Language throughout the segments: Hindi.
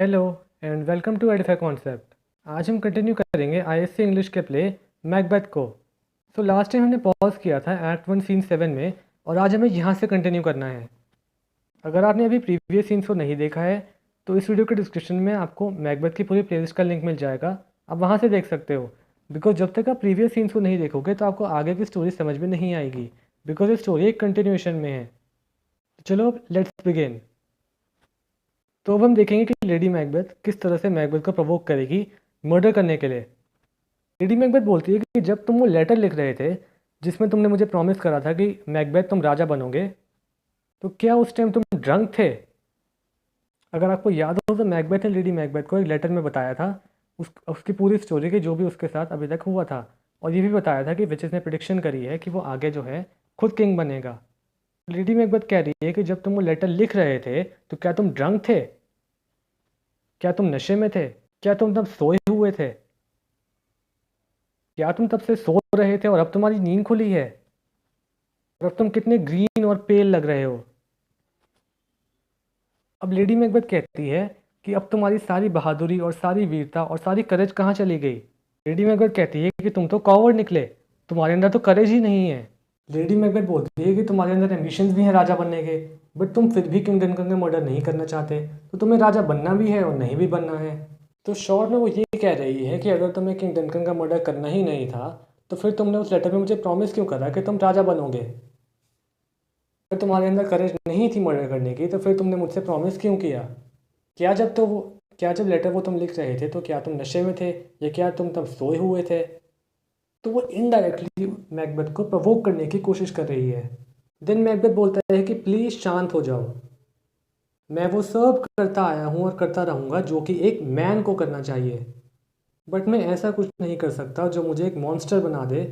Hello and welcome to Edify concept. आज हम कंटिन्यू करेंगे आईएससी इंग्लिश के प्ले मैकबेथ को। लास्ट टाइम हमने पॉज किया था एक्ट 1 सीन 7 में और आज हमें यहाँ से कंटिन्यू करना है। अगर आपने अभी प्रीवियस सीन्स को नहीं देखा है तो इस वीडियो के डिस्क्रिप्शन में आपको मैकबेथ की पूरी प्लेलिस्ट का लिंक मिल जाएगा, आप वहाँ से देख सकते हो। बिकॉज जब तक आप प्रीवियस सीन्स को नहीं देखोगे तो आपको आगे की स्टोरी समझ में नहीं आएगी, बिकॉज ये स्टोरी एक कंटिन्यूएशन में है। तो चलो लेट्स बिगिन। तो अब हम देखेंगे कि लेडी मैकबेथ किस तरह से मैकबेथ को प्रोवोक करेगी मर्डर करने के लिए। लेडी मैकबेथ बोलती है कि जब तुम वो लेटर लिख रहे थे जिसमें तुमने मुझे प्रॉमिस करा था कि मैकबेथ तुम राजा बनोगे, तो क्या उस टाइम तुम ड्रंक थे? अगर आपको याद हो तो मैकबेथ ने लेडी मैकबेथ को एक लेटर में बताया था उसकी पूरी स्टोरी की जो भी उसके साथ अभी तक हुआ था, और ये भी बताया था कि विचेस ने प्रिडिक्शन करी है कि वो आगे जो है खुद किंग बनेगा। लेडी मैकबेथ कह रही है कि जब तुम वो लेटर लिख रहे थे तो क्या तुम ड्रंक थे? क्या तुम नशे में थे? क्या तुम तब सोए हुए थे? क्या तुम तब से सो रहे थे और अब तुम्हारी नींद खुली है? और अब तुम कितने ग्रीन और पेल लग रहे हो? अब लेडी मैकबेथ कहती है कि अब तुम्हारी सारी बहादुरी और सारी वीरता और सारी करेज कहाँ चली गई? लेडी मैकबेथ कहती है कि तुम तो कॉवर्ड निकले, तुम्हारे अंदर तो करेज ही नहीं है। लेडी मैकबेथ बोलती है कि तुम्हारे अंदर एम्बिशंस भी हैं राजा बनने के, बट तुम फिर भी किंग डनकन का मर्डर नहीं करना चाहते, तो तुम्हें राजा बनना भी है और नहीं भी बनना है। तो शॉर्ट में वो ये कह रही है कि अगर तुम्हें किंग डनकन का मर्डर करना ही नहीं था तो फिर तुमने उस लेटर में मुझे प्रॉमिस क्यों करा कि तुम राजा बनोगे? अगर तुम्हारे अंदर करेज नहीं थी मर्डर करने की तो फिर तुमने मुझसे प्रॉमिस क्यों किया? क्या जब तो वो क्या जब लेटर वो तुम लिख रहे थे तो क्या तुम नशे में थे या क्या तुम तब सोए हुए थे? तो वो इनडायरेक्टली मैकबेथ को प्रवोक करने की कोशिश कर रही है। देन मैकबेथ बोलता है कि प्लीज़ शांत हो जाओ, मैं वो सब करता आया हूँ और करता रहूँगा जो कि एक मैन को करना चाहिए, बट मैं ऐसा कुछ नहीं कर सकता जो मुझे एक मॉन्स्टर बना दे,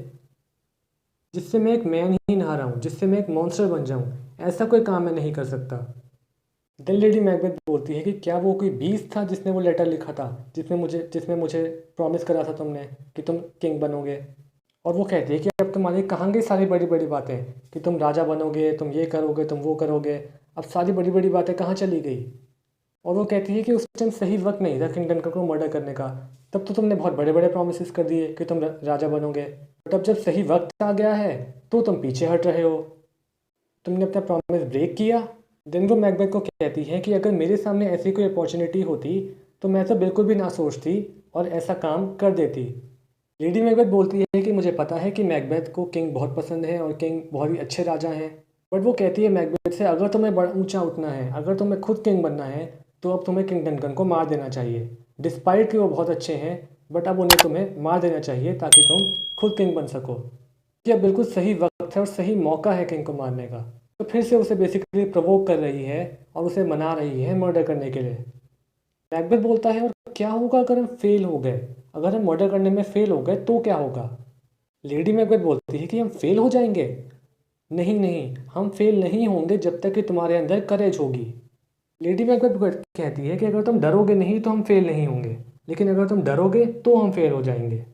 जिससे मैं एक मैन ही ना रहा हूँ, जिससे मैं एक मॉन्स्टर बन जाऊँ। ऐसा कोई काम मैं नहीं कर सकता। देन लेडी मैकबेथ बोलती है कि क्या वो कोई बीस्ट था जिसने वो लेटर लिखा था, जिसमें मुझे प्रॉमिस करा था तुमने कि तुम किंग बनोगे? और वो कहती है कि अब तुम्हारी कहाँ गई सारी बड़ी बड़ी बातें कि तुम राजा बनोगे, तुम ये करोगे, तुम वो करोगे? अब सारी बड़ी बड़ी बातें कहाँ चली गई? और वो कहती है कि उस टाइम सही वक्त नहीं था किंग डनकन को मर्डर करने का, तब तो तुमने बहुत बड़े बड़े प्रोमिस कर दिए कि तुम राजा बनोगे, बट अब जब सही वक्त आ गया है तो तुम पीछे हट रहे हो, तुमने अपना प्रॉमिस ब्रेक किया। देन वो मैकबेथ को कहती है कि अगर मेरे सामने ऐसी कोई अपॉर्चुनिटी होती तो मैं तो बिल्कुल भी ना सोचती और ऐसा काम कर देती। लेडी मैकबेथ बोलती है कि मुझे पता है कि मैकबेथ को किंग बहुत पसंद है और किंग बहुत ही अच्छे राजा हैं, बट वो कहती है मैकबेथ से अगर तुम्हें बड़ा ऊंचा उठना है, अगर तुम्हें खुद किंग बनना है तो अब तुम्हें किंग डनकन को मार देना चाहिए। डिस्पाइट कि वो बहुत अच्छे हैं, बट अब उन्हें तुम्हें मार देना चाहिए ताकि तुम खुद किंग बन सको। यह बिल्कुल सही वक्त है और सही मौका है किंग को मारने का। तो फिर से उसे बेसिकली प्रवोक कर रही है और उसे मना रही है मर्डर करने के लिए। मैकबेथ बोलता है और क्या होगा अगर हम फेल हो गए, अगर हम मर्डर करने में फेल हो गए तो क्या होगा? लेडी मैकबेथ बोलती है कि हम फेल हो जाएंगे। नहीं नहीं, हम फेल नहीं होंगे जब तक कि तुम्हारे अंदर करेज होगी। लेडी मैकबेथ कहती है कि अगर तुम डरोगे नहीं तो हम फेल नहीं होंगे, लेकिन अगर तुम डरोगे तो हम फेल हो जाएंगे।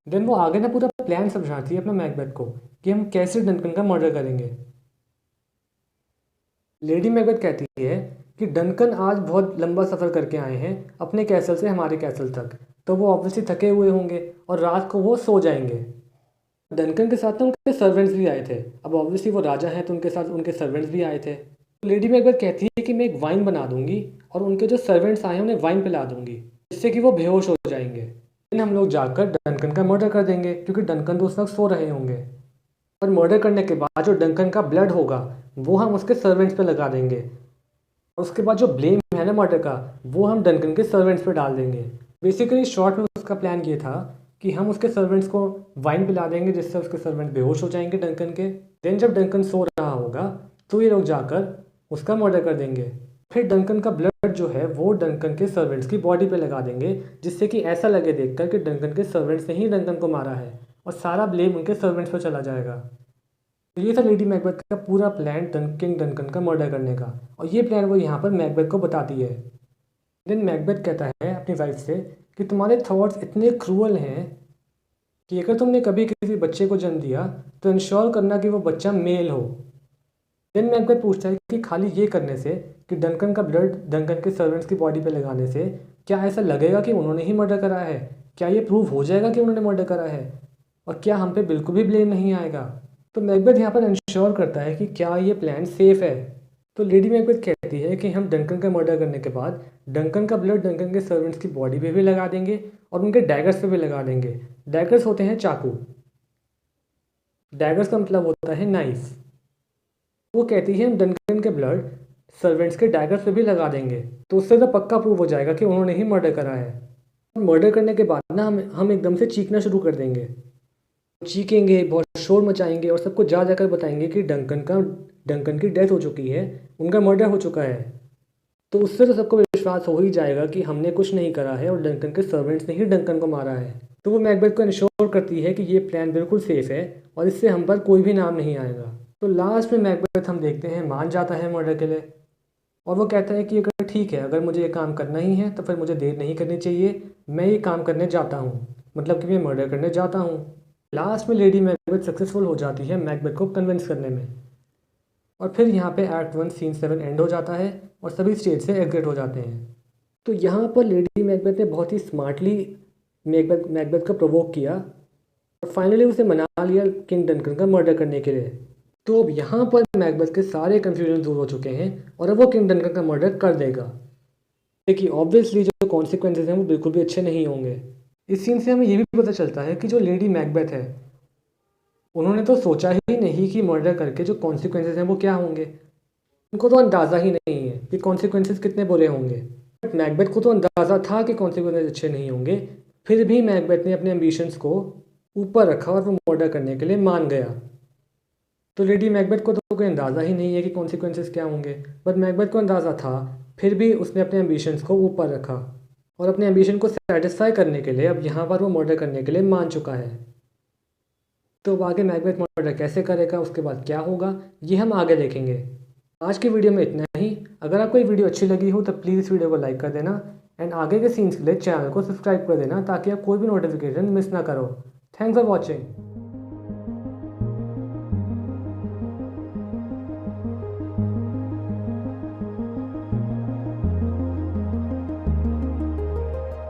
देन वो आगे ना पूरा प्लान समझाती है अपना मैकबेथ को कि हम कैसे डनकन का मर्डर करेंगे। लेडी मैकबेथ कहती है कि डनकन आज बहुत लंबा सफ़र करके आए हैं अपने कैसल से हमारे कैसल तक, तो वो ऑब्वियसली थके हुए होंगे और रात को वो सो जाएंगे। डनकन के साथ ना उनके सर्वेंट्स भी आए थे, अब ऑब्वियसली वो राजा हैं तो उनके साथ उनके सर्वेंट्स भी आए थे। लेडी मैकबेथ कहती है कि मैं एक वाइन बना दूंगी और उनके जो सर्वेंट्स आए हैं उन्हें वाइन पिला दूंगी, जिससे कि वो बेहोश हो जाएंगे। फिर हम लोग जाकर डनकन का मर्डर कर देंगे क्योंकि डनकन तो उस वक्त सो रहे होंगे। और मर्डर करने के बाद जो डंकन का ब्लड होगा वो हम उसके सर्वेंट्स पे लगा देंगे, और उसके बाद जो ब्लेम है ना मर्डर का वो हम डंकन के सर्वेंट्स पे डाल देंगे। बेसिकली शॉर्ट में उसका प्लान ये था कि हम उसके सर्वेंट्स को वाइन पिला देंगे जिससे उसके सर्वेंट बेहोश हो जाएंगे डंकन के। देन जब डंकन सो रहा होगा तो ये लोग जाकर उसका मर्डर कर देंगे। फिर डंकन का ब्लड जो है वो डंकन के सर्वेंट्स की बॉडी पे लगा देंगे, जिससे कि ऐसा लगे देखकर कि डंकन के सर्वेंट्स ने ही डंकन को मारा है और सारा ब्लेम उनके सर्वेंट्स पर चला जाएगा। तो ये था लेडी मैकबेथ का पूरा प्लान किंग डनकन का मर्डर करने का, और ये प्लान वो यहाँ पर मैकबेथ को बताती है। देन मैकबेथ कहता है अपनी वाइफ से कि तुम्हारे थॉट्स इतने क्रूअल हैं कि अगर तुमने कभी किसी बच्चे को जन्म दिया तो इंश्योर करना कि वो बच्चा मेल हो। देन मैकबेथ पूछता है कि खाली ये करने से, कि डंकन का ब्लड डंकन के सर्वेंट्स की बॉडी पे लगाने से क्या ऐसा लगेगा कि उन्होंने ही मर्डर करा है? क्या ये प्रूव हो जाएगा कि उन्होंने मर्डर करा है? और क्या हम पे बिल्कुल भी ब्लेम नहीं आएगा? तो मैकबेथ यहाँ पर इंश्योर करता है कि क्या ये प्लान सेफ है। तो लेडी मैकबेथ कहती है कि हम डंकन का मर्डर करने के बाद डंकन का ब्लड डंकन के सर्वेंट्स की बॉडी पे भी लगा देंगे और उनके डैगर्स पे भी लगा देंगे। डैगर्स होते हैं चाकू, डैगर्स का मतलब होता है नाइफ। वो कहती है हम डंकन के ब्लड सर्वेंट्स के डैगर्स पे भी लगा देंगे, तो उससे तो पक्का प्रूव हो जाएगा कि उन्होंने ही मर्डर करा है। मर्डर करने के बाद ना हम एकदम से चीखना शुरू कर देंगे, चीखेंगे, बहुत शोर मचाएंगे और सबको जा जाकर बताएंगे कि डंकन की डेथ हो चुकी है, उनका मर्डर हो चुका है। तो उससे तो सबको विश्वास हो ही जाएगा कि हमने कुछ नहीं करा है और डंकन के सर्वेंट्स ने ही डंकन को मारा है। तो वो मैकबेथ को इंश्योर करती है कि ये प्लान बिल्कुल सेफ है और इससे हम पर कोई भी नाम नहीं आएगा। तो लास्ट में मैकबेथ हम देखते हैं मान जाता है मर्डर के लिए और वो कहता है कि अगर ठीक है, अगर मुझे ये काम करना ही है तो फिर मुझे देर नहीं करनी चाहिए, मैं ये काम करने जाता हूँ, मतलब कि मैं मर्डर करने जाता हूँ। लास्ट में लेडी मैकबेथ सक्सेसफुल हो जाती है मैकबेथ को कन्विंस करने में और फिर यहाँ पे एक्ट 1 सीन 7 एंड हो जाता है और सभी स्टेज से एग्जिट हो जाते हैं। तो यहाँ पर लेडी मैकबेथ ने बहुत ही स्मार्टली मैकबेथ को प्रोवोक किया और फाइनली उसे मना लिया किंग डंकन का मर्डर करने के लिए। तो अब यहाँ पर मैकबेथ के सारे कन्फ्यूजन दूर हो चुके हैं और अब वो किंग डंकन का मर्डर कर देगा। देखिए ऑब्वियसली जो कॉन्सिक्वेंसेज हैं वो बिल्कुल भी अच्छे नहीं होंगे। इस सीन से हमें ये भी पता चलता है कि जो लेडी मैकबेथ है उन्होंने तो सोचा ही नहीं कि मर्डर करके जो कॉन्सिक्वेंसेज हैं वो क्या होंगे। उनको तो अंदाज़ा ही नहीं है कि कॉन्सिक्वेंसेज कितने बुरे होंगे। बट मैकबेथ को तो अंदाज़ा था कि कॉन्सिक्वेंसेज अच्छे नहीं होंगे, फिर भी मैकबेथ ने अपने एम्बिशंस को ऊपर रखा और वो मर्डर करने के लिए मान गया। तो लेडी मैकबेथ को तो कोई अंदाज़ा ही नहीं है कि कॉन्सिक्वेंसेज क्या होंगे, बट मैकबेथ को अंदाज़ा था, फिर भी उसने अपने एम्बिशंस को ऊपर रखा और अपने एम्बिशन को सेटिस्फाई करने के लिए अब यहाँ पर वो मर्डर करने के लिए मान चुका है। तो अब आगे मैकबेथ मर्डर कैसे करेगा, उसके बाद क्या होगा, ये हम आगे देखेंगे। आज की वीडियो में इतना ही। अगर आपको ये वीडियो अच्छी लगी हो तो प्लीज़ इस वीडियो को लाइक कर देना एंड आगे के सीन्स के लिए चैनल को सब्सक्राइब कर देना ताकि आप कोई भी नोटिफिकेशन मिस ना करो। Thanks for watching.